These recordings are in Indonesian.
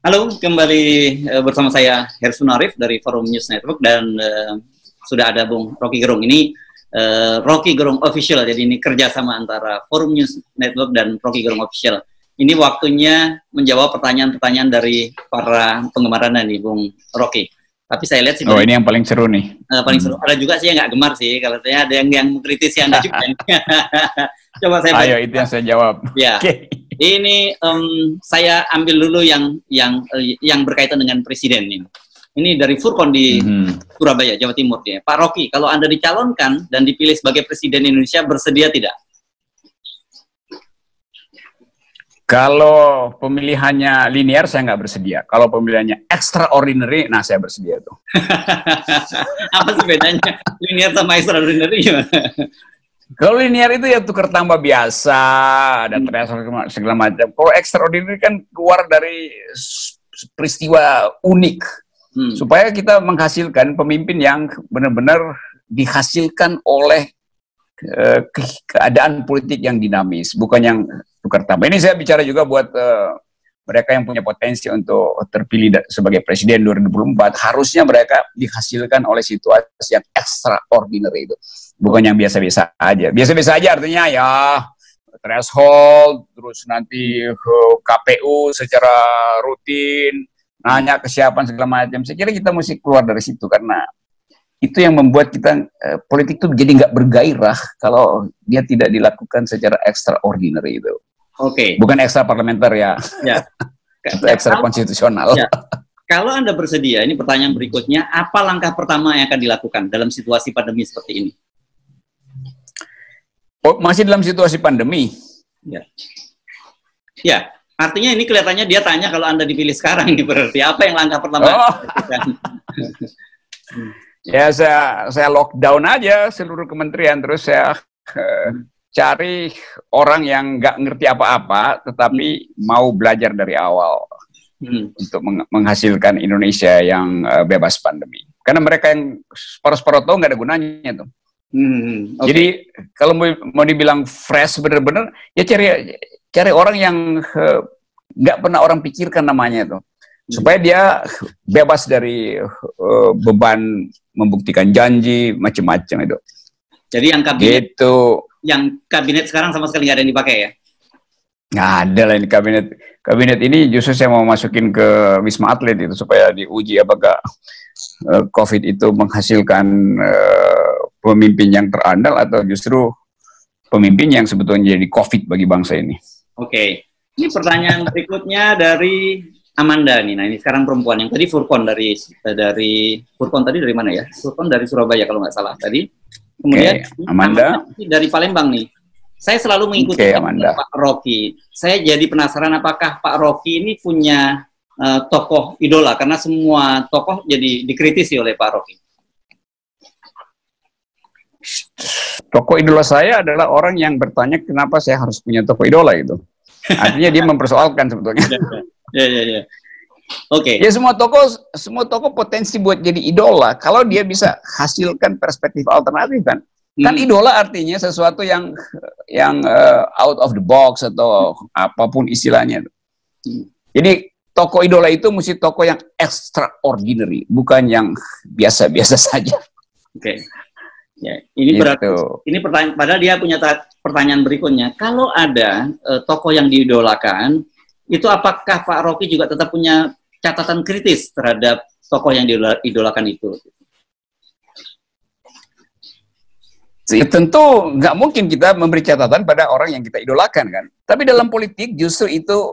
Halo, kembali bersama saya Hersun Arif dari Forum News Network dan sudah ada Bung Rocky Gerung. Ini Rocky Gerung Official, jadi ini kerjasama antara Forum News Network dan Rocky Gerung Official. Ini waktunya menjawab pertanyaan-pertanyaan dari para penggemar Anda nih, Bung Rocky. Tapi saya lihat sih, oh ini yang paling seru nih. Paling seru. Ada juga sih yang nggak gemar sih, kalau saya ada yang mengkritisi Anda juga. Coba saya Ayo, itu yang saya jawab. Ya. Okay. Ini saya ambil dulu yang berkaitan dengan presiden ini. Ini dari Furkon di Surabaya, Jawa Timur ya. Pak Rocky, kalau Anda dicalonkan dan dipilih sebagai presiden Indonesia, bersedia tidak? Kalau pemilihannya linear, saya nggak bersedia. Kalau pemilihannya extraordinary, nah saya bersedia tuh. Apa sih bedanya linear sama extraordinary? Kalau linear itu ya tukar tambah biasa, ada threshold segala macam. Kalau extraordinary kan keluar dari peristiwa unik, supaya kita menghasilkan pemimpin yang benar-benar dihasilkan oleh keadaan politik yang dinamis, bukan yang tukar tambah. Ini saya bicara juga buat mereka yang punya potensi untuk terpilih sebagai presiden 2024, harusnya mereka dihasilkan oleh situasi yang extraordinary itu. Bukan yang biasa-biasa aja. Biasa-biasa aja artinya ya threshold, terus nanti ke KPU secara rutin, nanya kesiapan segala macam. Saya kira kita mesti keluar dari situ, karena itu yang membuat kita politik itu jadi nggak bergairah kalau dia tidak dilakukan secara extraordinary itu. Oke. Bukan ekstra parlementer ya. Ya. Itu ekstra konstitusional. Ya. Kalau Anda bersedia, ini pertanyaan berikutnya, apa langkah pertama yang akan dilakukan dalam situasi pandemi seperti ini? Oh, masih dalam situasi pandemi? Ya. Ya, artinya ini kelihatannya dia tanya kalau Anda dipilih sekarang, ini berarti apa yang langkah pertama? Ya, saya lockdown aja seluruh kementerian, terus saya cari orang yang nggak ngerti apa-apa, tetapi mau belajar dari awal untuk menghasilkan Indonesia yang bebas pandemi. Karena mereka yang separuh-separuh tahu nggak ada gunanya tuh. Okay. Jadi kalau mau dibilang fresh bener-bener, ya cari orang yang nggak pernah orang pikirkan namanya tuh, supaya dia bebas dari beban membuktikan janji macam-macam itu. Jadi yang kabinet gitu. Yang kabinet sekarang sama sekali nggak ada yang dipakai ya? Nggak ada lah ini kabinet ini justru saya mau masukin ke Wisma Atlet itu supaya diuji apakah COVID itu menghasilkan pemimpin yang terandal atau justru pemimpin yang sebetulnya jadi COVID bagi bangsa ini. Oke, ini pertanyaan berikutnya dari Amanda nih. Nah ini sekarang perempuan yang tadi Furkon dari Furkon tadi dari mana ya? Furkon dari Surabaya kalau nggak salah tadi. Kemudian Amanda dari Palembang nih. Saya selalu mengikuti Pak Rocky. Saya jadi penasaran apakah Pak Rocky ini punya tokoh idola, karena semua tokoh jadi dikritisi oleh Pak Rocky. Tokoh idola saya adalah orang yang bertanya kenapa saya harus punya tokoh idola itu. Artinya dia mempersoalkan sebetulnya. Ya. Oke. Ya semua tokoh potensi buat jadi idola kalau dia bisa hasilkan perspektif alternatif kan. Kan idola artinya sesuatu yang out of the box atau apapun istilahnya. Jadi tokoh idola itu mesti tokoh yang extraordinary, bukan yang biasa-biasa saja. Oke. Ya, ini berarti ini pertanyaan, padahal dia punya pertanyaan berikutnya. Kalau ada tokoh yang diidolakan, itu apakah Pak Rocky juga tetap punya catatan kritis terhadap tokoh yang diidolakan itu? Tentu nggak mungkin kita memberi catatan pada orang yang kita idolakan kan. Tapi dalam politik justru itu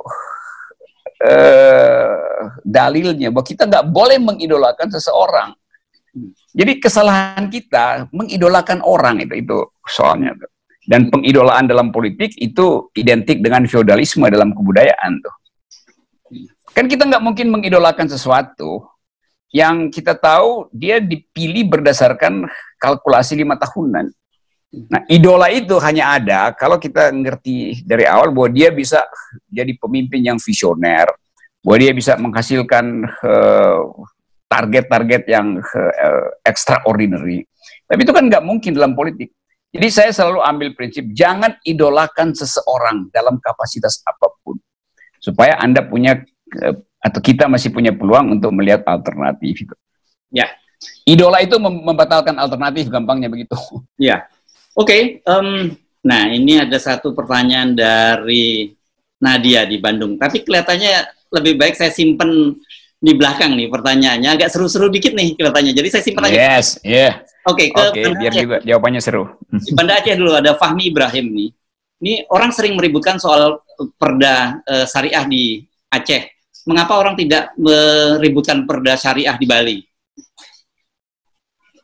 dalilnya bahwa kita nggak boleh mengidolakan seseorang. Jadi kesalahan kita mengidolakan orang itu soalnya tuh. Dan pengidolaan dalam politik itu identik dengan feodalisme dalam kebudayaan tuh. Kan kita nggak mungkin mengidolakan sesuatu yang kita tahu dia dipilih berdasarkan kalkulasi 5 tahunan. Nah, idola itu hanya ada kalau kita ngerti dari awal bahwa dia bisa jadi pemimpin yang visioner, bahwa dia bisa menghasilkan target-target yang extraordinary. Tapi itu kan nggak mungkin dalam politik. Jadi saya selalu ambil prinsip, jangan idolakan seseorang dalam kapasitas apapun. Supaya Anda punya atau kita masih punya peluang untuk melihat alternatif itu. Ya. Idola itu membatalkan alternatif, gampangnya begitu. Ya. Oke. Nah, ini ada satu pertanyaan dari Nadia di Bandung. Tapi kelihatannya lebih baik saya simpen di belakang nih pertanyaannya. Agak seru-seru dikit nih kelihatannya. Jadi saya simpen aja. Yes, yeah. Oke, biar juga jawabannya seru. Di Banda Aceh dulu ada Fahmi Ibrahim nih. Ini orang sering meributkan soal perda syariah di Aceh. Mengapa orang tidak meributkan perda syariah di Bali?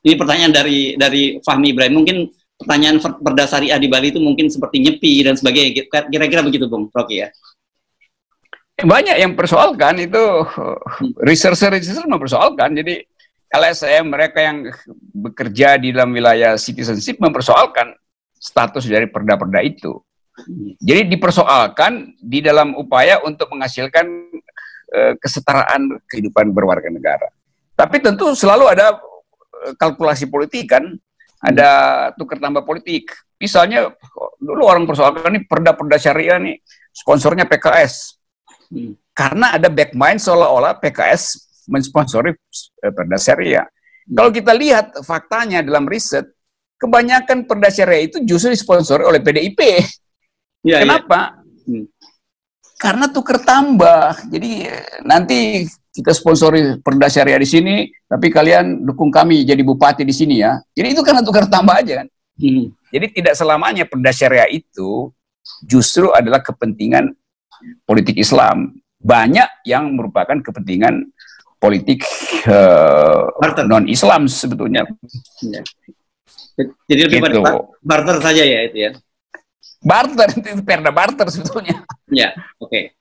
Ini pertanyaan dari Fahmi Ibrahim. Mungkin pertanyaan perda syariah di Bali itu mungkin seperti nyepi dan sebagainya. Kira-kira begitu, Bung Rocky ya? Banyak yang persoalkan itu, researcher mempersoalkan. Jadi LSM, mereka yang bekerja di dalam wilayah citizenship mempersoalkan status dari perda-perda itu. Jadi dipersoalkan di dalam upaya untuk menghasilkan kesetaraan kehidupan berwarga negara. Tapi tentu selalu ada kalkulasi politik kan, ada tukar tambah politik. Misalnya dulu orang persoalkan nih perda-perda syariah nih sponsornya PKS. Karena ada backmind seolah-olah PKS mensponsori perda syariah. Kalau kita lihat faktanya dalam riset, kebanyakan perda syariah itu justru disponsori oleh PDIP. Ya, kenapa? Ya. Karena tukar tambah. Jadi nanti kita sponsori perda syariah di sini, tapi kalian dukung kami jadi bupati di sini ya. Jadi itu karena tukar tambah aja kan. Jadi tidak selamanya perda syariah itu justru adalah kepentingan politik Islam. Banyak yang merupakan kepentingan politik non-Islam sebetulnya. Ya. Jadi lebih gitu. Pada barter saja ya itu ya. Barter, itu perda barter sebetulnya. Ya, oke.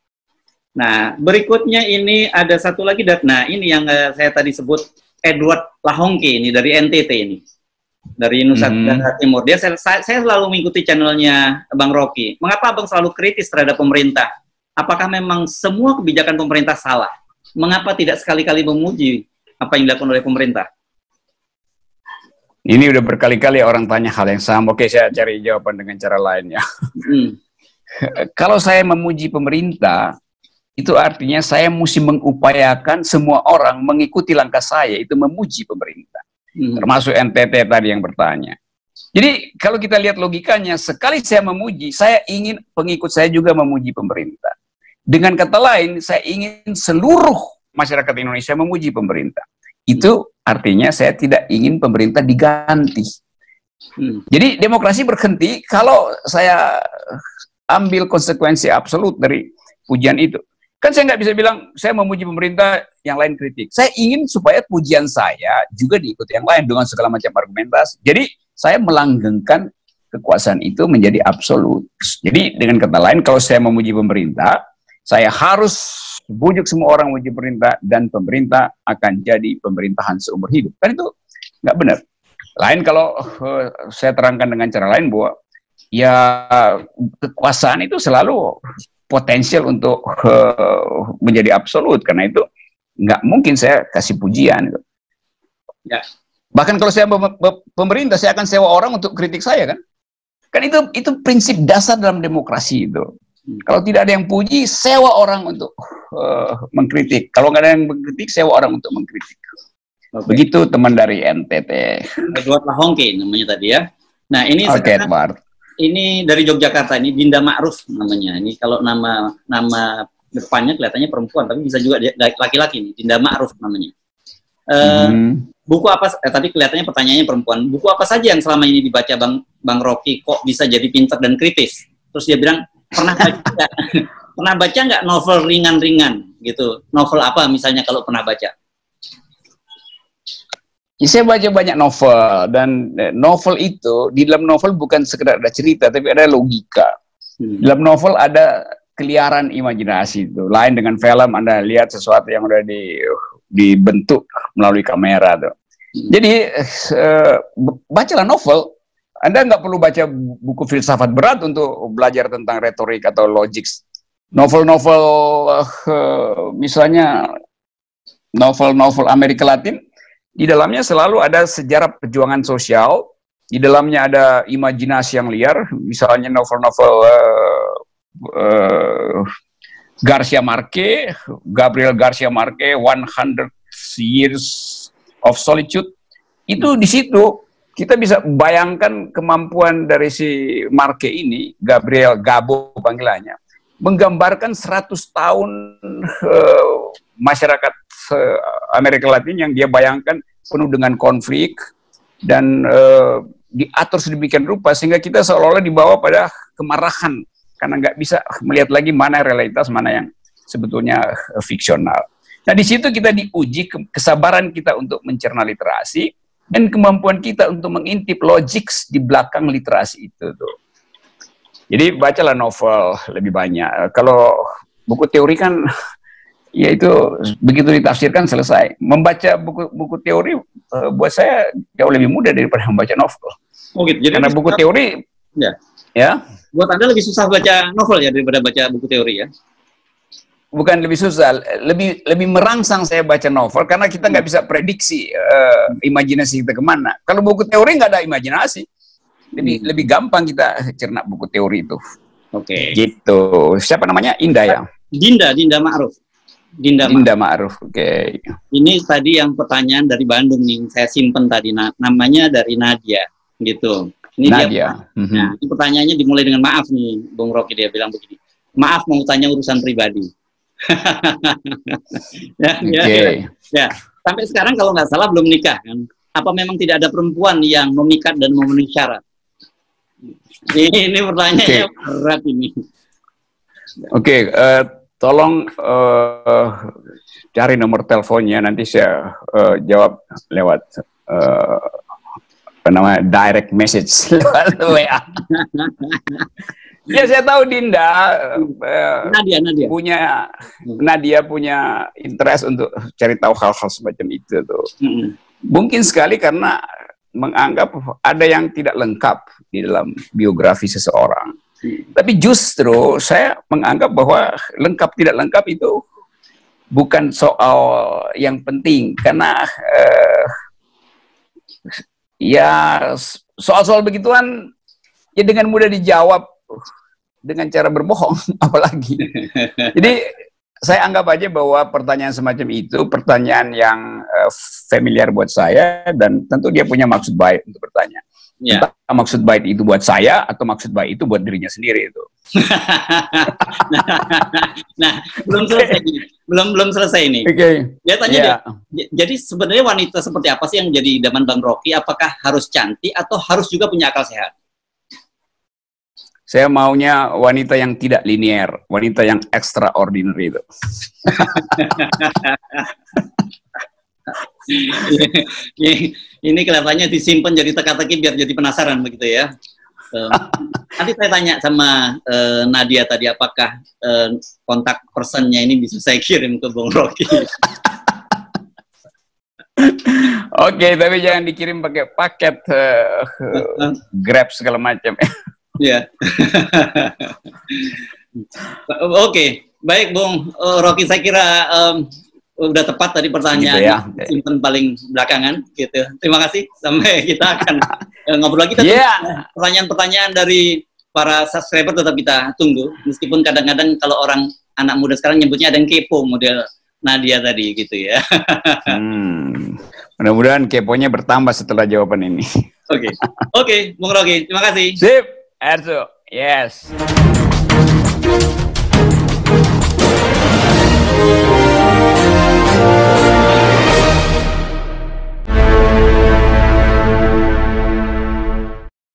Nah, berikutnya ini ada satu lagi. Nah, ini yang saya tadi sebut Edward Lahongke ini dari NTT ini. Dari Nusa Tenggara Timur. Saya selalu mengikuti channelnya Bang Rocky. Mengapa Abang selalu kritis terhadap pemerintah? Apakah memang semua kebijakan pemerintah salah? Mengapa tidak sekali-kali memuji apa yang dilakukan oleh pemerintah? Ini udah berkali-kali orang tanya hal yang sama. Oke, saya cari jawaban dengan cara lain ya. Kalau saya memuji pemerintah, itu artinya saya mesti mengupayakan semua orang mengikuti langkah saya, itu memuji pemerintah. Termasuk NTT tadi yang bertanya. Jadi kalau kita lihat logikanya, sekali saya memuji, saya ingin pengikut saya juga memuji pemerintah. Dengan kata lain, saya ingin seluruh masyarakat Indonesia memuji pemerintah. Itu artinya saya tidak ingin pemerintah diganti. Jadi demokrasi berhenti kalau saya ambil konsekuensi absolut dari pujian itu. Kan saya nggak bisa bilang saya memuji pemerintah, yang lain kritik. Saya ingin supaya pujian saya juga diikuti yang lain dengan segala macam argumentasi. Jadi saya melanggengkan kekuasaan itu menjadi absolut. Jadi dengan kata lain, kalau saya memuji pemerintah, saya harus bujuk semua orang memuji pemerintah, dan pemerintah akan jadi pemerintahan seumur hidup. Kan itu nggak benar. Lain kalau saya terangkan dengan cara lain bahwa ya kekuasaan itu selalu potensial untuk menjadi absolut. Karena itu nggak mungkin saya kasih pujian. Ya. Bahkan kalau saya pemerintah, saya akan sewa orang untuk kritik saya kan. Kan itu prinsip dasar dalam demokrasi itu. Kalau tidak ada yang puji, sewa orang untuk mengkritik. Kalau nggak ada yang mengkritik, sewa orang untuk mengkritik. Begitu teman dari NTT. Edward Lahongke namanya tadi ya. Nah ini ini dari Yogyakarta, ini Dinda Ma'ruf namanya. Ini kalau nama depannya kelihatannya perempuan, tapi bisa juga laki-laki nih. Dinda Ma'ruf namanya. Buku apa? Tadi kelihatannya pertanyaannya perempuan. Buku apa saja yang selama ini dibaca Bang Rocky kok bisa jadi pintar dan kritis? Terus dia bilang, pernah baca nggak novel ringan-ringan gitu? Novel apa misalnya kalau pernah baca? Saya baca banyak novel, dan novel itu, di dalam novel bukan sekedar ada cerita, tapi ada logika. Di dalam novel ada keliaran imajinasi itu. Lain dengan film, Anda lihat sesuatu yang udah dibentuk melalui kamera tuh. Jadi bacalah novel. Anda nggak perlu baca buku filsafat berat untuk belajar tentang retorik atau logik. Novel-novel, misalnya novel-novel Amerika Latin, di dalamnya selalu ada sejarah perjuangan sosial, di dalamnya ada imajinasi yang liar, misalnya novel-novel Garcia Marquez, Gabriel Garcia Marquez, 100 Years of Solitude. Itu di situ kita bisa bayangkan kemampuan dari si Marquez ini, Gabriel Gabo panggilannya, menggambarkan 100 tahun masyarakat Amerika Latin yang dia bayangkan penuh dengan konflik dan diatur sedemikian rupa sehingga kita seolah-olah dibawa pada kemarahan karena nggak bisa melihat lagi mana realitas, mana yang sebetulnya fiksional. Nah, di situ kita diuji kesabaran kita untuk mencerna literasi dan kemampuan kita untuk mengintip logik di belakang literasi itu tuh. Jadi bacalah novel lebih banyak. Kalau buku teori kan ya itu begitu ditafsirkan selesai. Membaca buku teori buat saya jauh lebih mudah daripada membaca novel. Oh gitu. Jadi karena buku teori ya buat Anda lebih susah baca novel ya daripada baca buku teori ya? Bukan lebih susah, lebih merangsang saya baca novel karena kita nggak bisa prediksi imajinasi kita kemana. Kalau buku teori nggak ada imajinasi, lebih gampang kita cerna buku teori itu. Oke. Gitu. Siapa namanya? Indah ya? Dinda Ma'ruf. Dinda Ma'ruf. Oke. Ini tadi yang pertanyaan dari Bandung nih, saya simpen tadi, namanya dari Nadia, gitu. Ini Nadia. Nah, ini pertanyaannya dimulai dengan maaf nih, Bung Rocky, dia bilang begini. Maaf mau tanya urusan pribadi. Ya. Sampai sekarang kalau nggak salah belum nikah kan? Apa memang tidak ada perempuan yang memikat dan memenuhi syarat? Ini pertanyaannya berat ini. Oke, tolong cari nomor teleponnya, nanti saya jawab lewat direct message lewat WA. Ya, saya tahu Dinda Nadia punya interest untuk cari tahu hal-hal semacam itu tuh. Mungkin sekali karena menganggap ada yang tidak lengkap di dalam biografi seseorang. Tapi justru saya menganggap bahwa lengkap tidak lengkap itu bukan soal yang penting karena ya soal-soal begituan ya dengan mudah dijawab dengan cara berbohong, apalagi. Jadi saya anggap aja bahwa pertanyaan semacam itu pertanyaan yang familiar buat saya dan tentu dia punya maksud baik untuk bertanya. Ya. Entah maksud baik itu buat saya atau maksud baik itu buat dirinya sendiri itu. Nah, belum selesai ini. Dia tanya jadi sebenarnya wanita seperti apa sih yang jadi idaman Bang Rocky? Apakah harus cantik atau harus juga punya akal sehat? Saya maunya wanita yang tidak linier, wanita yang extraordinary itu. Ini kelihatannya disimpan jadi teka-teki biar jadi penasaran begitu ya. Nanti saya tanya sama Nadia tadi apakah kontak personnya ini bisa saya kirim ke Bung Rocky. Oke, tapi jangan dikirim pakai paket Grab segala macam. Ya. Oke, baik Bung Rocky, saya kira udah tepat tadi pertanyaan gitu ya. Simpen paling belakangan gitu. Terima kasih, sampai kita akan ngobrol lagi. Pertanyaan-pertanyaan dari para subscriber tetap kita tunggu, meskipun kadang-kadang kalau orang anak muda sekarang nyebutnya ada yang kepo model Nadia tadi gitu ya. Mudah-mudahan keponya bertambah setelah jawaban ini. Oke, Bung Rocky, terima kasih. Sip. Erzo, yes.